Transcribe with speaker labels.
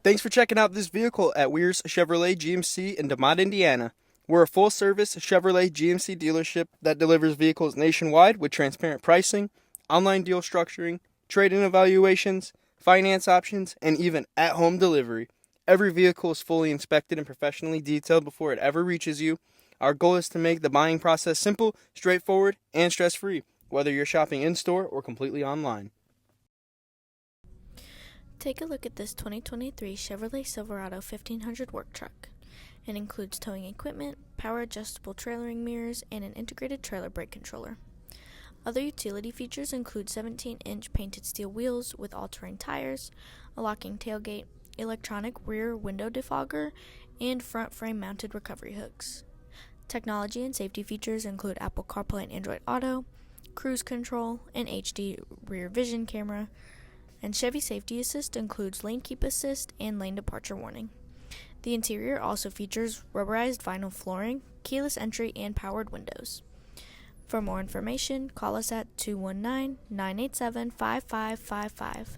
Speaker 1: Thanks for checking out this vehicle at Weir's Chevrolet GMC in DeMont, Indiana. We're a full-service Chevrolet GMC dealership that delivers vehicles nationwide with transparent pricing, online deal structuring, trade-in evaluations, finance options, and even at-home delivery. Every vehicle is fully inspected and professionally detailed before it ever reaches you. Our goal is to make the buying process simple, straightforward, and stress-free, whether you're shopping in-store or completely online.
Speaker 2: Take a look at this 2023 Chevrolet Silverado 1500 work truck. It includes towing equipment, power adjustable trailering mirrors, and an integrated trailer brake controller. Other utility features include 17-inch painted steel wheels with all-terrain tires, a locking tailgate, electronic rear window defogger, and front frame mounted recovery hooks. Technology and safety features include Apple CarPlay and Android Auto, cruise control, an HD rear vision camera, and Chevy Safety Assist includes lane keep assist and lane departure warning. The interior also features rubberized vinyl flooring, keyless entry, and powered windows. For more information, call us at 219-987-5555.